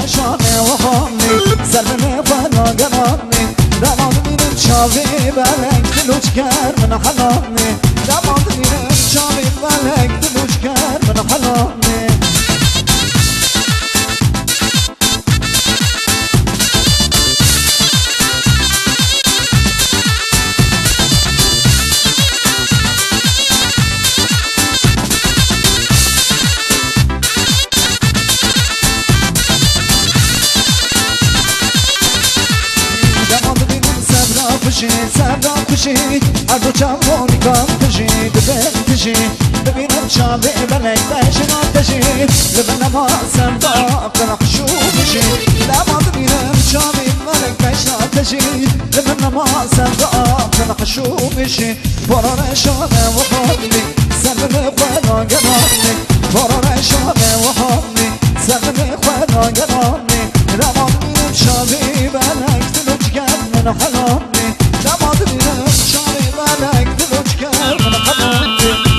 شانه و خانه سرمه فنا گرانه دماد میرم چاوی بلک دلوچ کرد من حلانه دماد میرم چاوی بلک دلوچ کرد من حلانه سبرا کشی هر دو چمونی کام کشی دبن کشی ببینم چاوه بلک بشنا کشی لبنم ها سبرا کنم خشو کشی لما ببینم چاوه بلک بشنا کشی لبنم ها سبرا کنم خشو کشی برار شانه و خالی سبب خدا گرانی برار شانه و خالی سبب خدا گرانی لما ببینم چاوه بلک دلوچ کرد من حلانی دماد میرم شانه ملک دلوچ کرد من حلانی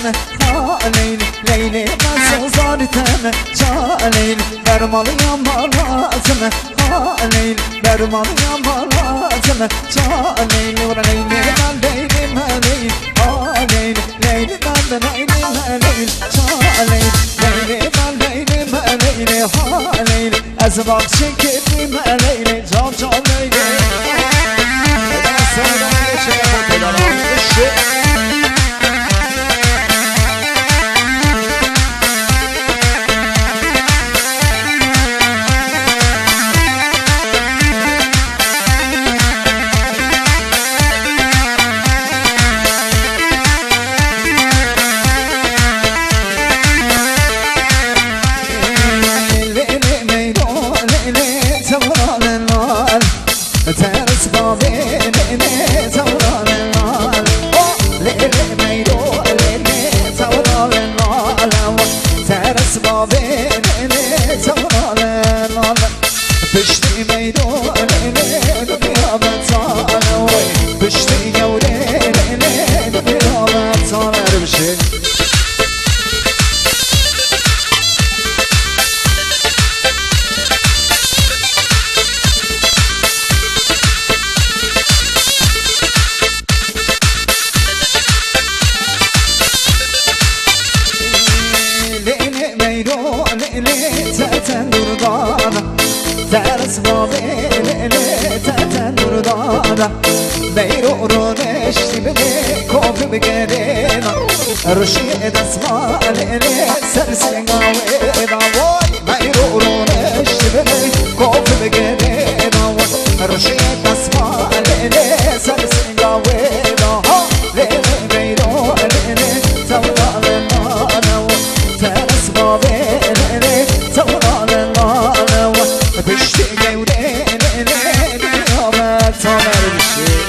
teme Halay Leyli ben sozar teme Çalayl bermalı yamalazım Halay bermalı yamalazım Çalayl vura leyli ben leylim leyl Halay leyli ben leylim leyl Çalayl leyli ben leylim leyl Halay azbak şekerim leyl Can can leyli Sana geçe yapalım رشيد اسمالي سرسين قويدا وي ميرورون اشتبلي كوف بقدينا رشيد اسمالي سرسين قويدا ليلي ميرو ليلي تورا لنا ترس بابيلي تورا لنا بشتي قوليلي بيومات تامر بشي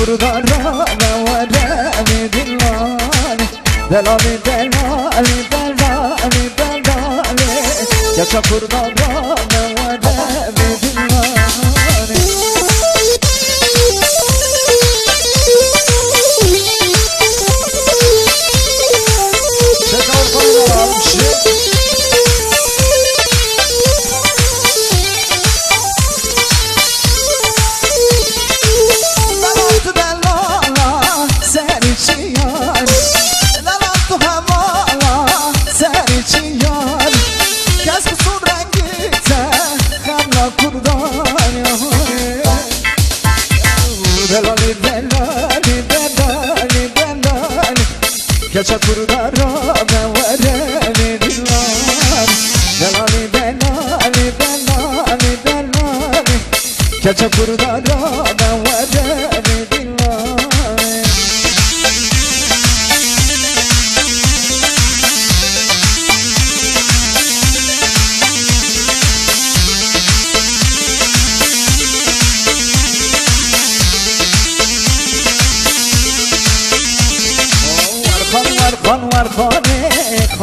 kurda delali delali delali delali yaşa kurda Yaşa kurda delali delali delali delali yaşa kurda delali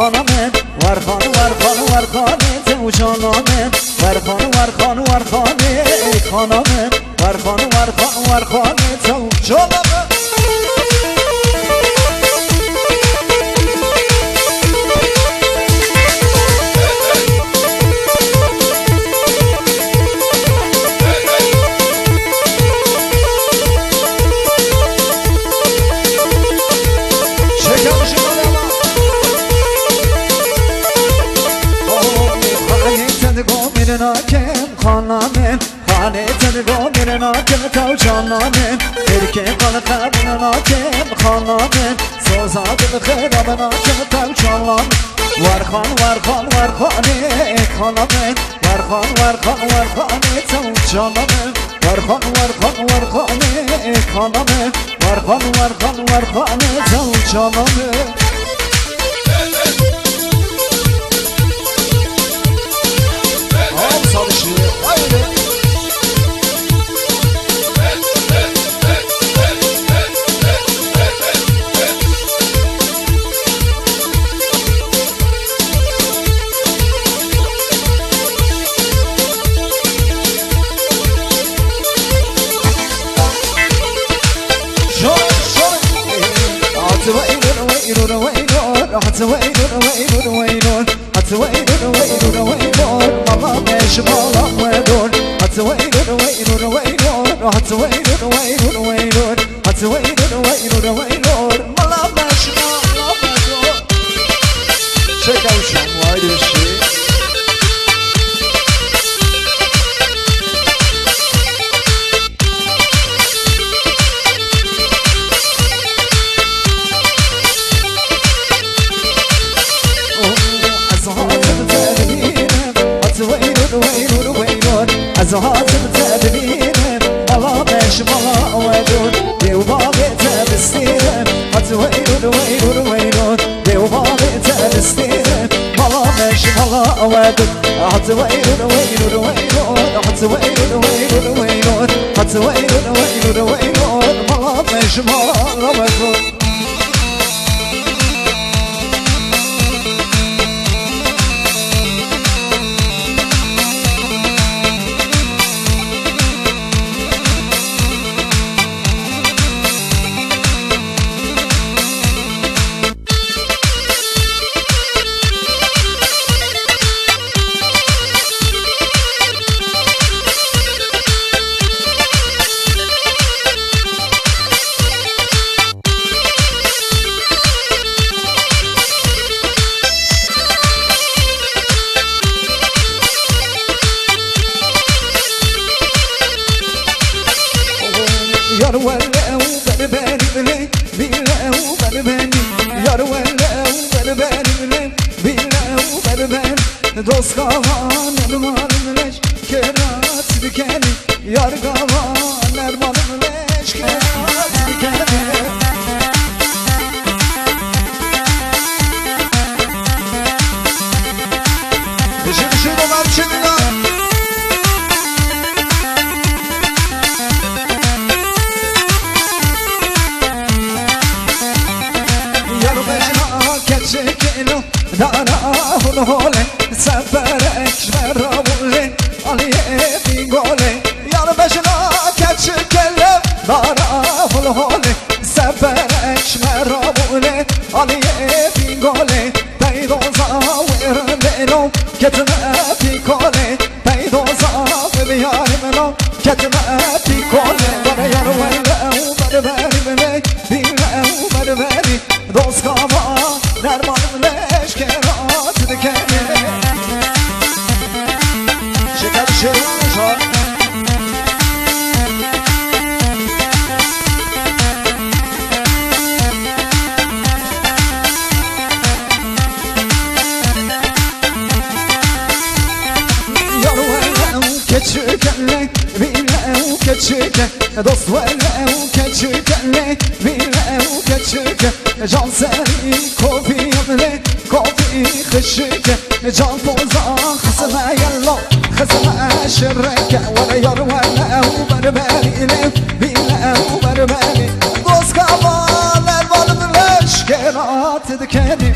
خانم ور خانه تو جانانه ور خانه خانم ور خانه تو جانانه دلنا کم خانمن خانه تنگو میرنا کم تو جانمن ترکه قل قبلنا کم خانمن سوزا دل خرابنا کم تو جانمن ورخان ورخان ورخانه خانمن ورخان ورخان ورخانه تو جانمن ورخان ورخان ورخانه خانمن ورخان ورخان ورخانه تو جانمن çalışıyor. Haydi. Check out some wider shit. زهاتم تبینم ملا مش ملا ودون دیو باقی تبستیرم حتی ویرون ویرون ویرون دیو باقی تبستیرم ملا مش ملا ودون حتی ویرون ویرون ویرون حتی ویرون ویرون ویرون حتی ویرون ویرون ویرون ملا مش ملا ودون Dost kavan ermanım leş kerat dikeni yar kavan ermanım leş kerat dikeni Düşün dolar çınlar Yar beşna keçekelo dara hulu hole Seferek merabule aliye bingole Yar beşina keçi kellem dara hulhole Seferek merabule aliye bingole Peydoza verlenom ketme pikole Peydoza verlenom ketme pikole Bana yar verlev berberimle Bilev berberi Dost kava nermanım leşkerat dikeni Dost velev keçükele bilev keçüke Can seni kofi yemle kofi kışıke Can poza kısına yello kısına şirreke Vele yar velev berberiyle bilev berberi Dost kavan ermanım leşkerat dikeni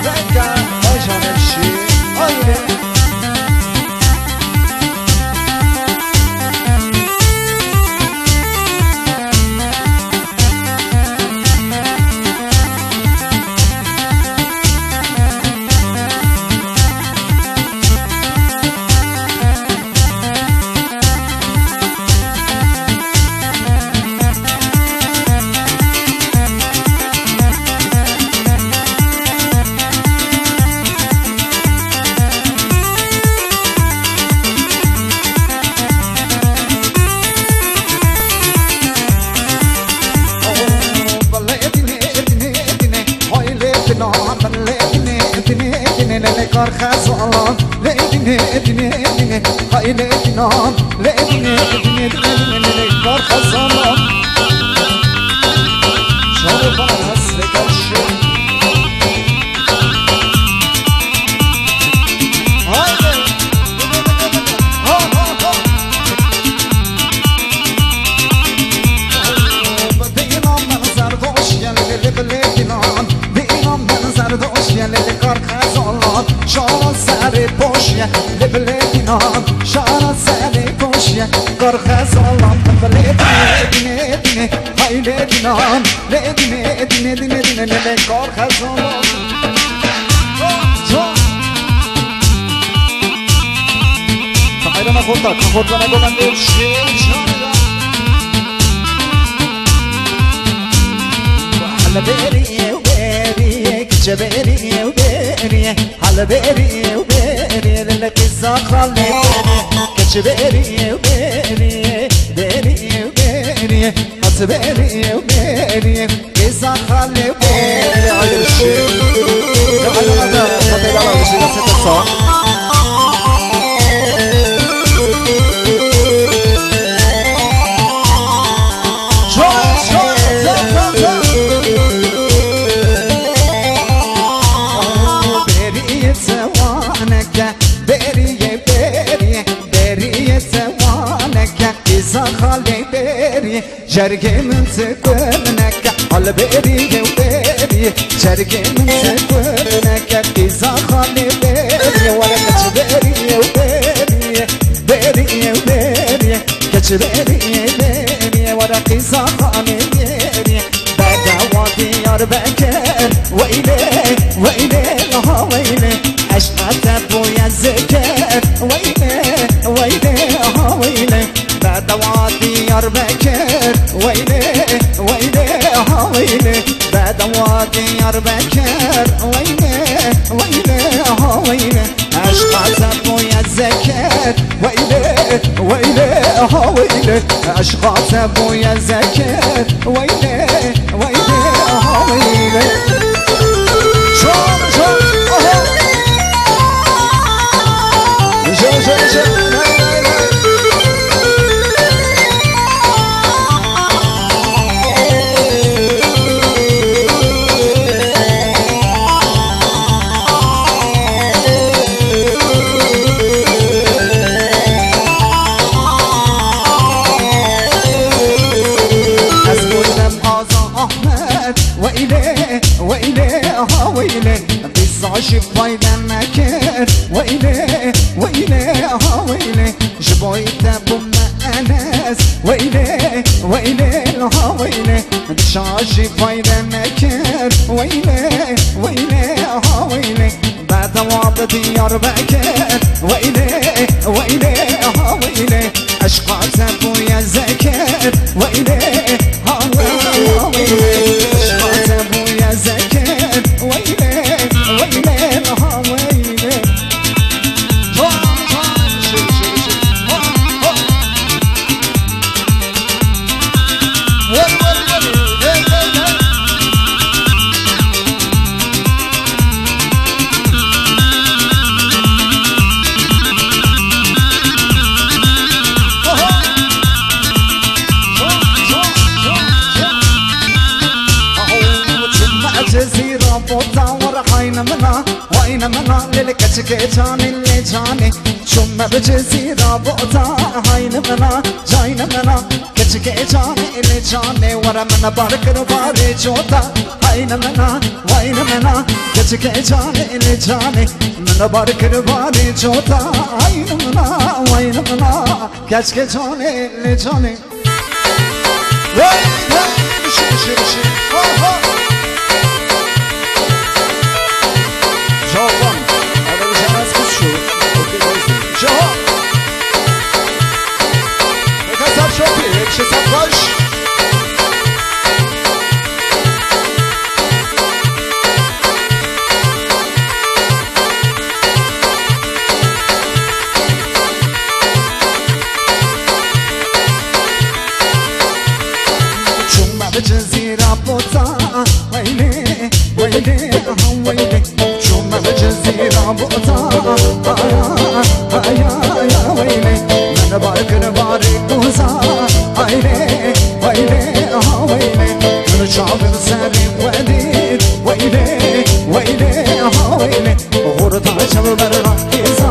Denge ajan eşi aile لدني كار خزالان لدني دني هاي لدنان لدني لدني كار خزالان شو بس لكشي شارع سر پوشیه لبلدینان شارع سر پوشیه کار خزالان لبلدینه دینه های لدینان لدینه دینه دینه دینه دینه کار خزالان تخیل ما خورد خورد و نگوندم حالا بریه و بریه کچه بریه و بریه حالا بریه و بریه للکی زاخال بریه کچه بریه و بریه بریه و بریه حت بریه و بریه که زاخال بریه آیوشی نمالا فتیبالا آیوشی دسته سا جرگه من سکونک حال بریه و بریه جرگه من سکونک ایزا خاله بریه ولی کچ بریه و بریه بریه و بریه کچ بریه بریه ولی ایزا خاله بریه بدوادی یار بکر ویله ویله ها ویله عشقت بوی ذکر ویله ویله ها ویله بدوادی یار بکر ویله ویله ها ویله بدوادی یار بکر ویله ویله ها ویله عشقت بوی ذکر ویله ویله ها ویله عشقت بوی ذکر ویله ویله ها ویله شون عاشق فایده نکر ویله ویله ها ویله جبایت بوم انس ویله ویله ها ویله عاشق فایده نکر ویله ویله ها ویله بعد واب دیار بکر ویله ویله ها ویله عشقات بوی ذکر ویله ها ویله عشقات بوی ذکر ویله ویله ها ویله جزيرة بوتا ورحينا منا وين منا للكتك جاني اللي جاني شم بجزيرة بوتا هين منا جاين منا كتك جاني اللي جاني ورا منا بارك باري جوتا هين منا وين منا كتك جاني اللي جاني منا بارك باري جوتا هين منا وين منا كتك جاني اللي جاني وين شي Çaldıran, hadi bir şeyler kız şu. Çaldıran. Ne kadar çok iyi, bir şey saklaş. Çumma bir cezira bota, vayli, vayli, vayli. بجزيرة بوتا آیا ویلی من بارکن باری کوزا ویلی ویلی من چابل سری ودید ویلی ویلی غورتا چل بران کیزا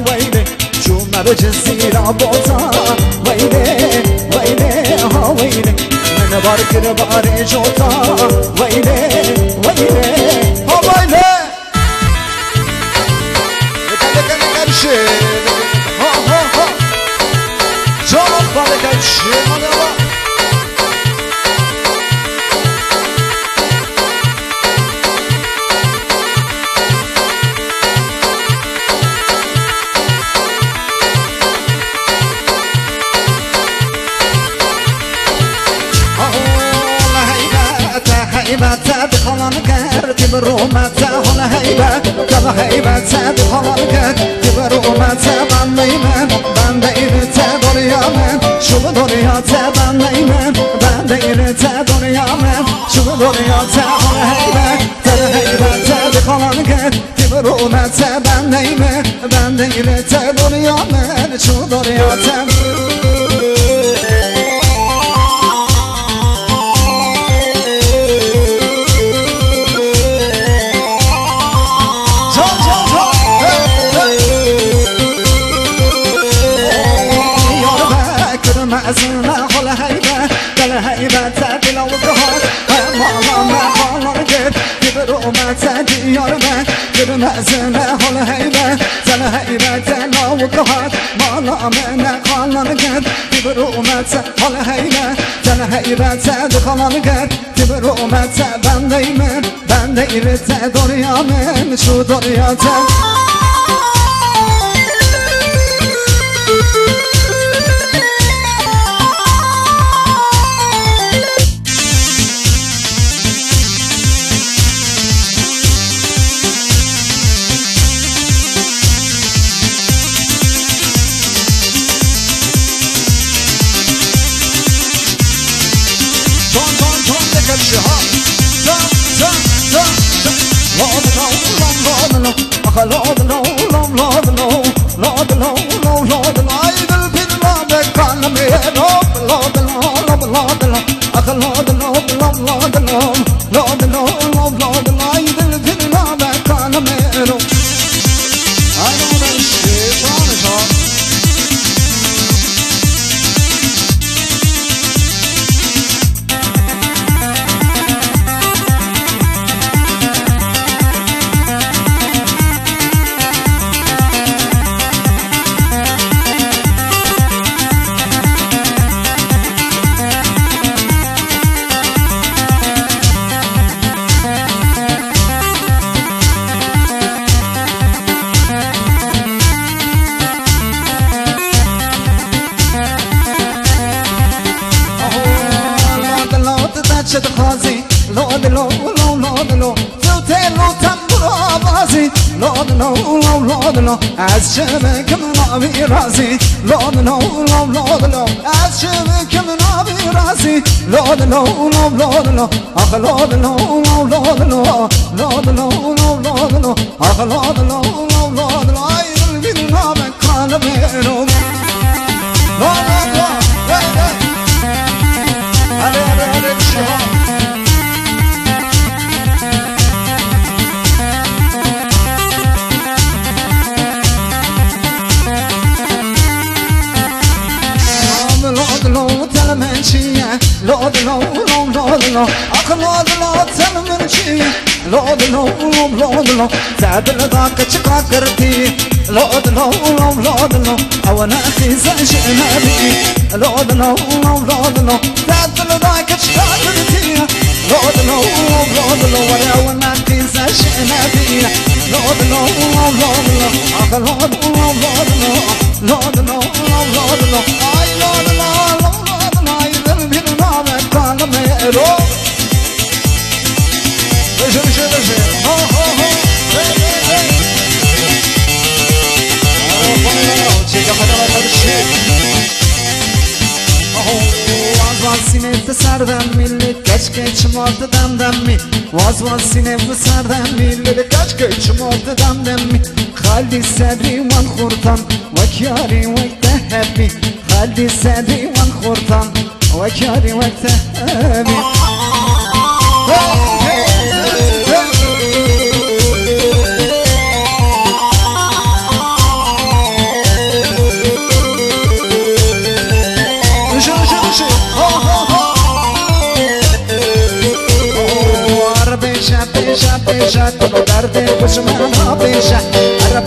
ویلی چون مر جزیرا بوتا ویلی من بارکن باری جوتا ویلی هيبة بخلان كر تبرومة هلا هيبة كلا هيبة بخلان كر تبرومة بنديمن بنديرت دنيامن شو دنيات بنديمن بنديرت دنيامن شو دنيات هلا هيبة كلا هيبة بخلان كر تبرومة بنديمن بنديرت دنيامن شو دنيات أزنا هلا هيبة كلا هيبة تبلا وقهر ما خالر جد تبرو ما تدي يرمى كرم أزنا هلا هيبة كلا هيبة تبلا وقهر ما خالر جد تبرو ما هلا هيبة كلا هيبة تدي خالر جد تبرو ما بنديمن بنديرت دنيامن شو دنياتن از شبك من ابي راسي لود لو از شبك من ابي راسي لود لو اخ لود لو اخ لود اي البنا مكان بينهم لود لو اخ لود تلمنشي لود لو تعدل ذاك تشكرتي لود لو وانا خيزه جنبي لود لو تعدل ذاك تشكرتي لود لو وانا خيزه جنبي لود لو اخ لود لو اي لود Ero Beşe ho ho ho hey Çeka kadar karışık Vaz sinef serden millet geç vardı demden mi Vaz sinef serden millet شمات دمدمي خلي صدري وانخرطان وكياري وقت هبي خلي صدري وانخرطان وكياري وقت هبي بيشا كل درد بشمنا بيشا أنا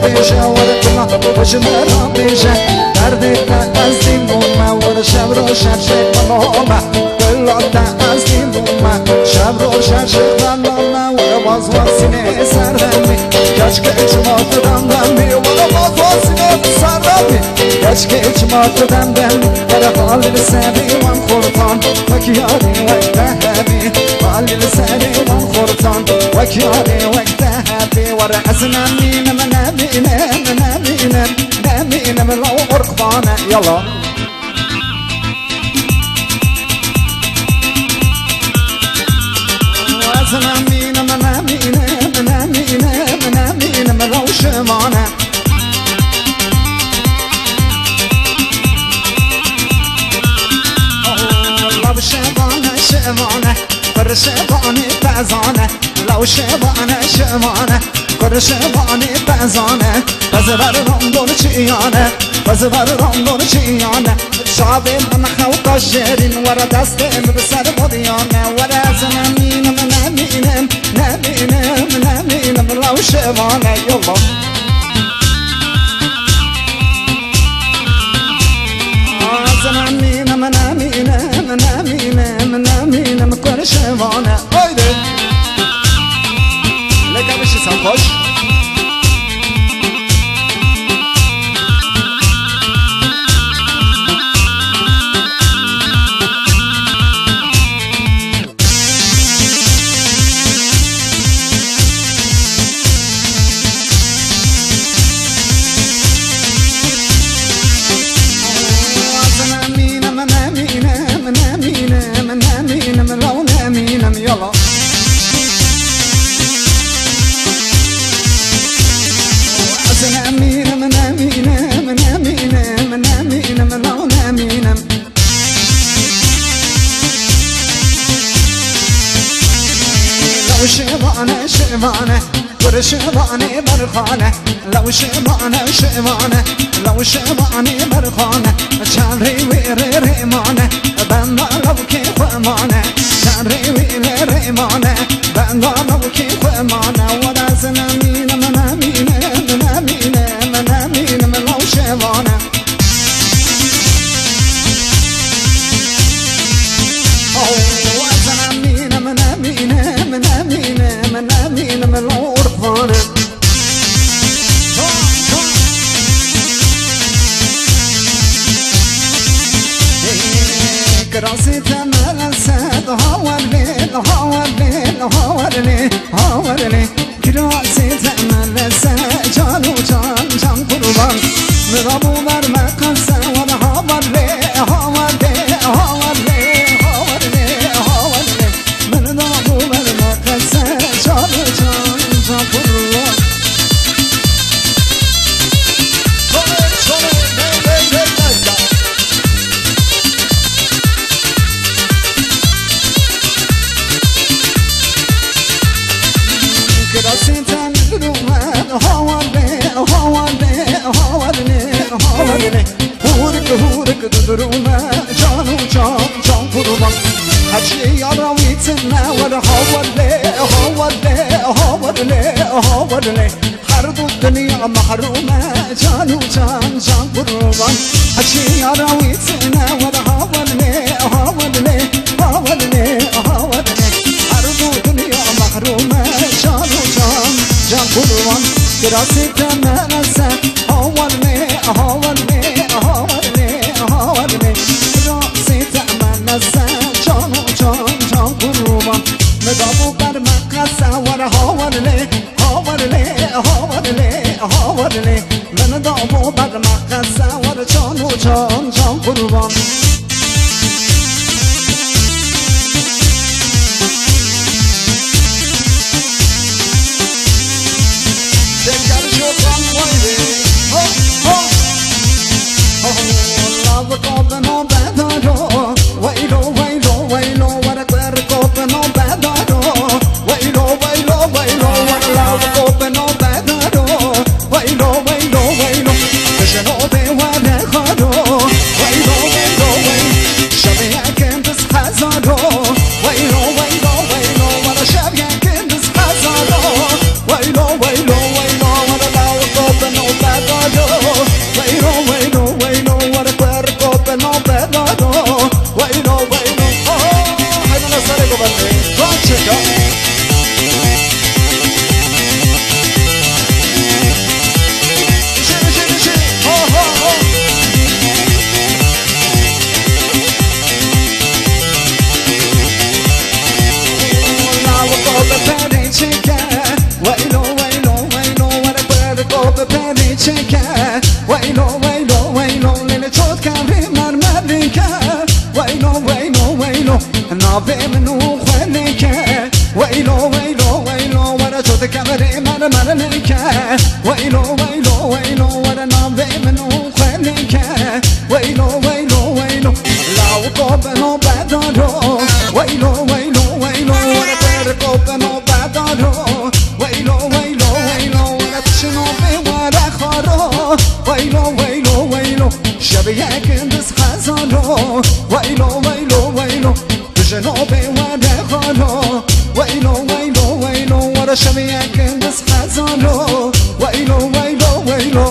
بيشا ورقنا بشمنا بيشا درد تأذي موما ورشبرو شرشك ملوما كل تأذي موما شبرو شرشك ملوما ورواز واسيني سرمي Keşke içmatıdan demmi Varamaz vasine sarrami Keşke içmatıdan demmi Vara halil seni van kurtan Vakiyari vekte hebi Halil seni van kurtan Vakiyari vekte hebi Vara esnem minem neminem Neminem Neminem Lav urkbane Yalla Esnem minem neminem Neminem Neminem Lav şemane Lav şemane şemane Kır şemane bezane Lav şemane şemane Kır şemane bezane Bazı ver randonu çiyane Bazı ver randonu çiyane Şabim ana havka şerin Vara destem beser modiyane Vara esnem minem neminem Neminem Neminem Lav şemane Yallah Neminem Neminem Neminem Neminem Kır şemane Haydi Leka bir şey sen koş شمانه شمانه ور شمانه برخانه لو شمانه شمانه لو شمانه برخانه چاری ویر ریمانه بندا لو کی خمانه چاری ویر ریمانه بندا لو کی خمانه ولا زنمین منامین منامین منامین لو شمانه منامين من الغرفانة كراسي تمال الساد هاورلي هاورلي هاورلي هاورلي كراسي تمال الساد جانو جان جان قربان مرابو مرمى قنسا ولا هاورلي هاورلي هاورلي هاورلي هاورلي من رابو مرمى قنسا جانو جان جان قربان هورك دروما جانو جان جان قربان هجي يراويتنا ولا هورلي هورلي هورلي هورلي حرب الدنيا محرومة جانو جان جان قربان هجي يراويتنا ولا هورلي هورلي هورلي هورلي حرب الدنيا محرومة جانو جان جان قربان دراسي تمنسا هورلي هورلي هورلي هورلي راسي تمنسا جانو جان جان قربان مدابو برمقصا ورا هورلي هورلي هورلي هورلي من دابو برمقصا ورا جانو جان جان قربان كبري مرمرنك ويلو ويلو ويلو ولا نبي منو خليك ويلو ويلو ويلو لو قبنو بدرو ويلو ويلو ويلو ولا ترقبنو بدرو ويلو ويلو ويلو ولا تشنو بولا خارو ويلو ويلو ويلو شبيك اندس خزانو ويلو ويلو ويلو بجنوبي ولا خارو ويلو ويلو ويلو ورا شبيك اندس خزانو ويلو ويلو ويلو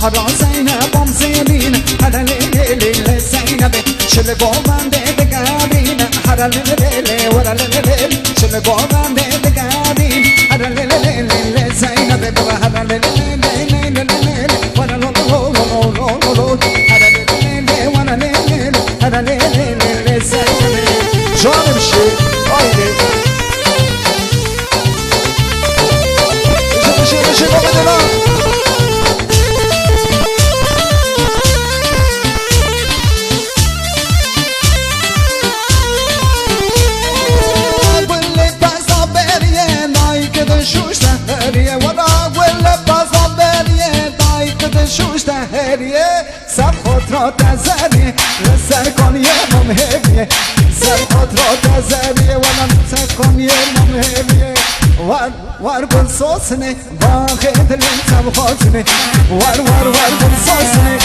هرا زینبم زیبین هر لیلی زینب چل گوونده دگابین هر لیلی ور لیلی چل گوونده دگابین هر لیلی زینب هر لیلی ور هر لیلی زینب جانم شی آیده شی سر خود را تزری سر کن یه ممهمیه سر خود را تزری ولن سر کن یه ممهمیه ور گل سوسنه باقی دلیم سب خواستنه ور گل سوسنه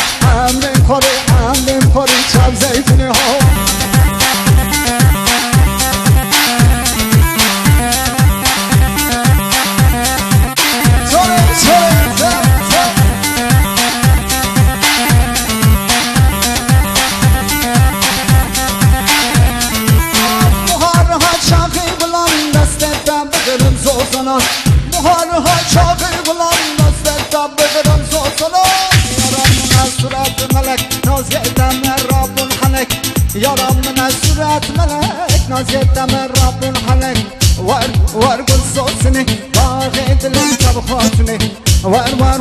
همین خوری چاب زیتونه ها Muharha çakır bulan nasretta bıgırım sosunu Yaramına surat melek naziyetem Rabbul halek Yaramına surat melek naziyetem Rabbul halek Var gül sosunu Bağ edilim tabi hatunu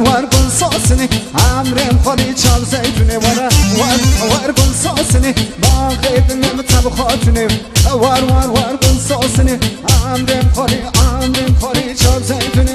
Var gül sosunu Amrim khori çal zeytuni Var gül sosunu Bağ edilim tabi hatunu Var gül sosunu Amrim khori çal zeytuni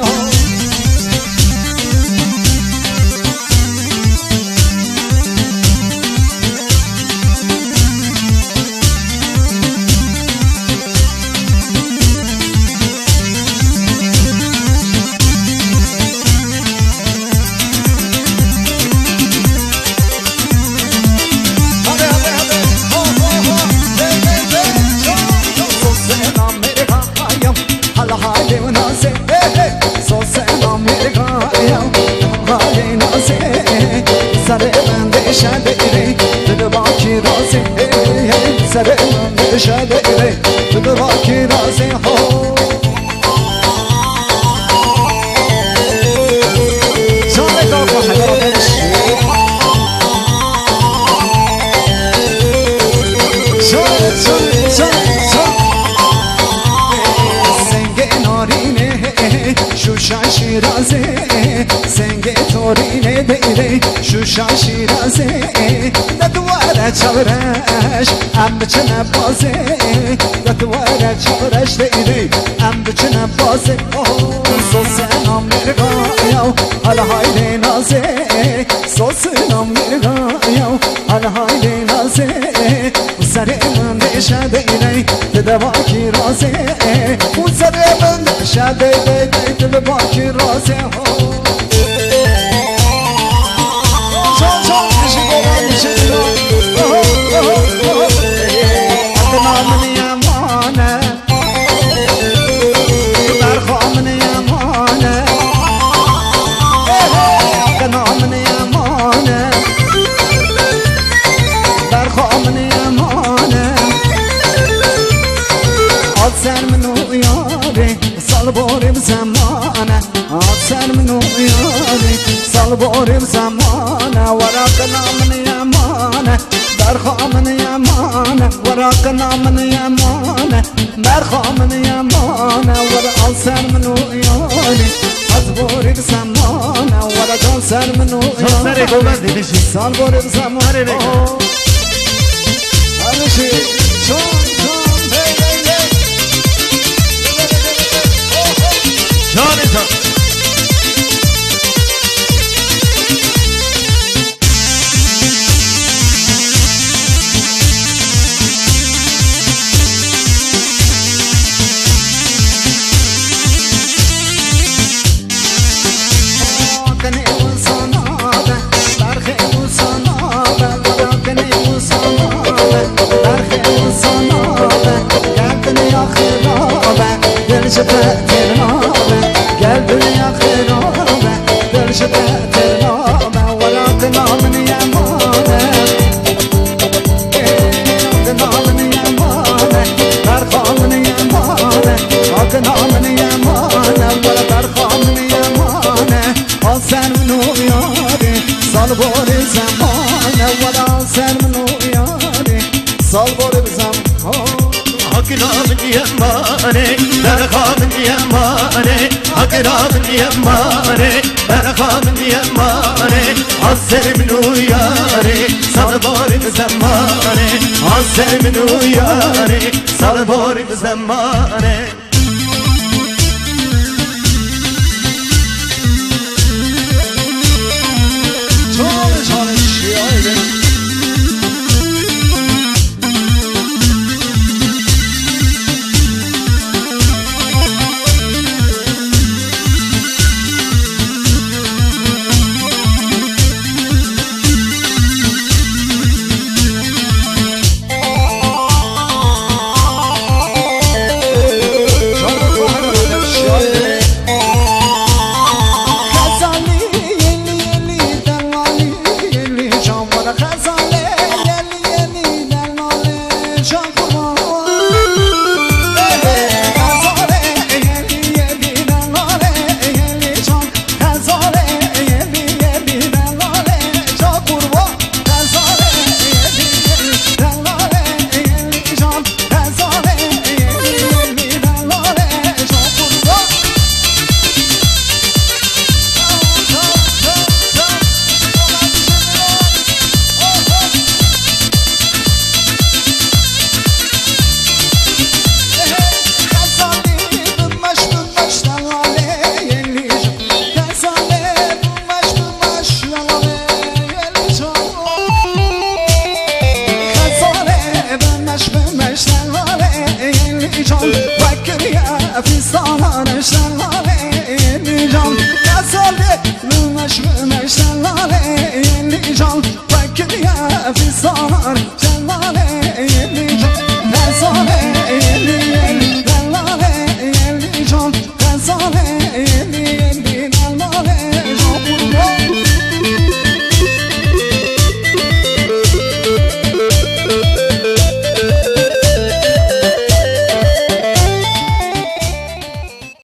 Serhed şadere tudvaki razi ho Şale kalka halaş Senge narine şuşa şiraze Senge torine deire şuşa şiraze Duvara çavraş am bıçına bazı Duvara çavraş deire am bıçına bazı Sosen Amerika yav halayı naze Sosen Amerika yav halayı naze Sarımın deşa deire Tedavaki raze Sarımın deşa deire Tedavaki raze Çok teşekkür ederim Aknamın yamane Berhamın yamane Aknamın yamane Berhamın yamane Ad sen min uyari Sal borim zamane Ad sen min uyari Sal borim zamane Varaknamın yamane Berhamın yamane Varaknamın yamane Berhamın yamane Var al sen min uyari Az borim zamane Varak al sen min uyari Sal borim zamane Anışı Çok Gel dünya khirabe Gel şefet name قرابن يماني برخامن يماني عزر من وياري صلباري بزماني عزر من وياري صلباري بزماني Can